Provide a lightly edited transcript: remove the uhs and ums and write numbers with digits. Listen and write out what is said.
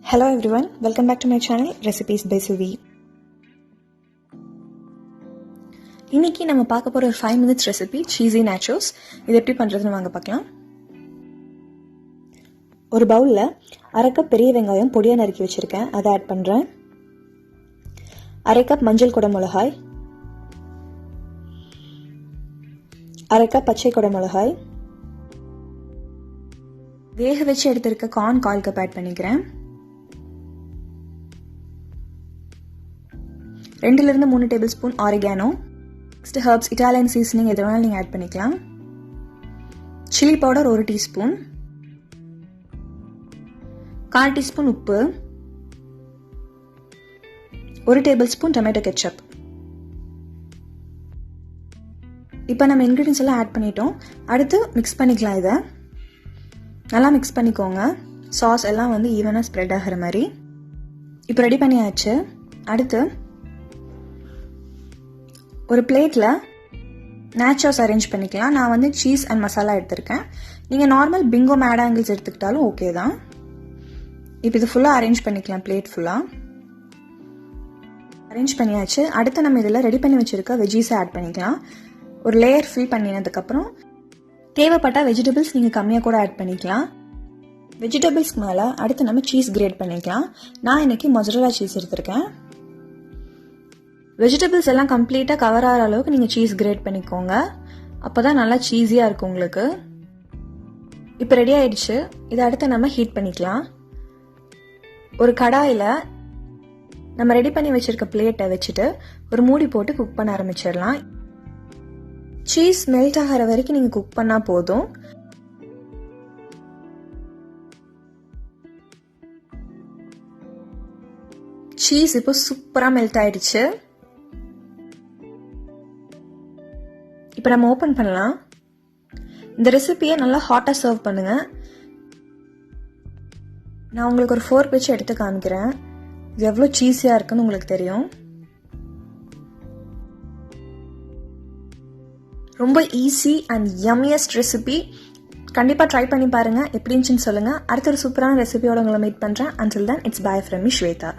Hello everyone, welcome back to my channel Recipes by Suvi. இன்னைக்கு நம்ம பார்க்க போற ஒரு 5 minutes ரெசிபி cheesy nachos. இது எப்படி பண்றதுன்னு வாங்க பார்க்கலாம். ஒரு பவுல்ல 1/2 கப் பெரிய வெங்காயம் பொடியா நறுக்கி வச்சிருக்கேன். அதை ஆட் பண்றேன். 1/2 கப் மஞ்சள் குடை மிளகாய், 1/2 கப் பச்சை குடை மிளகாய், வேக வச்சு எடுத்திருக்க கார்ன் 1/4 கப் ஆட் பண்ணிக்கிறேன். 2 to 3 tablespoon oregano, next herbs Italian seasoning எது வேணாலும் நீங்க ஆட் பண்ணிக்கலாம். chili powder 1 teaspoon, 1/4 teaspoon உப்பு, 1 tablespoon tomato ketchup. இப்போ நம்ம ingredients எல்லாம் ஆட் பண்ணிட்டோம். அடுத்து மிக்ஸ் பண்ணிக்கலாம். இதை நல்லா மிக்ஸ் பண்ணிக்கோங்க. சாஸ் எல்லாம் வந்து ஈவனா ஸ்ப்ரெட் ஆகிற மாதிரி. இப்போ ரெடி பண்ணியாச்சு. அடுத்து ஒரு பிளேட்ல நாச்சோஸ் அரேஞ்ச் பண்ணிக்கலாம். நான் வந்து சீஸ் அண்ட் மசாலா எடுத்திருக்கேன். நீங்க நார்மல் பிங்கோ மேட் ஆங்கிள்ஸ் எடுத்துக்கிட்டாலும் ஓகே தான். இப்போ இது ஃபுல்லா அரேஞ்ச் பண்ணிக்கலாம். பிளேட் ஃபுல்லா அரேஞ்ச் பண்ணியாச்சு. அடுத்து நம்ம இதில் ரெடி பண்ணி வச்சிருக்க வெஜ்ஜீஸை ஆட் பண்ணிக்கலாம். ஒரு லேயர் ஃபில் பண்ணினதுக்கு அப்புறம் தேவைப்பட்ட வெஜிடபிள்ஸ் நீங்க கம்மியா கூட ஆட் பண்ணிக்கலாம். வெஜிடபிள்ஸ்க்கு மேல அடுத்து நம்ம சீஸ் கிரேட் பண்ணிக்கலாம். நான் இன்னைக்கு மொசரல்லா சீஸ் எடுத்திருக்கேன். வெஜிடபிள்ஸ் எல்லாம் கம்ப்ளீட்டா கவர் ஆகிற அளவுக்கு நீங்க சீஸ் கிரேட் பண்ணிக்கோங்க. அப்பதான் நல்லா சீஸியா இருக்கும் உங்களுக்கு. இப்போ ரெடி ஆயிடுச்சு. இதை அடுத்து நம்ம ஹீட் பண்ணிக்கலாம். ஒரு கடாயில நம்ம ரெடி பண்ணி வச்சிருக்க பிளேட்டை வச்சுட்டு ஒரு மூடி போட்டு குக் பண்ண ஆரம்பிச்சிடலாம். சீஸ் மெல்ட் ஆகிற வரைக்கும் நீங்க குக் பண்ணா போதும். சீஸ் இப்போ சூப்பரா மெல்ட் ஆயிடுச்சு. இப்போ நம்ம ஓபன் பண்ணலாம். இந்த ரெசிபியை நல்லா ஹாட்டா சர்வ் பண்ணுங்க. நான் உங்களுக்கு ஒரு ஃபோர்க் வச்சு எடுத்து காமிக்கிறேன். இது எவ்வளோ சீஸியா இருக்குன்னு உங்களுக்கு தெரியும். ரொம்ப ஈஸி அண்ட் யம்மியஸ்ட் ரெசிபி. கண்டிப்பா ட்ரை பண்ணி பாருங்க. எப்படி இருந்துச்சுன்னு சொல்லுங்க. அடுத்த ஒரு சூப்பரான ரெசிபியோட உங்களை மீட் பண்றேன். Until then, it's bye from me, Shweta.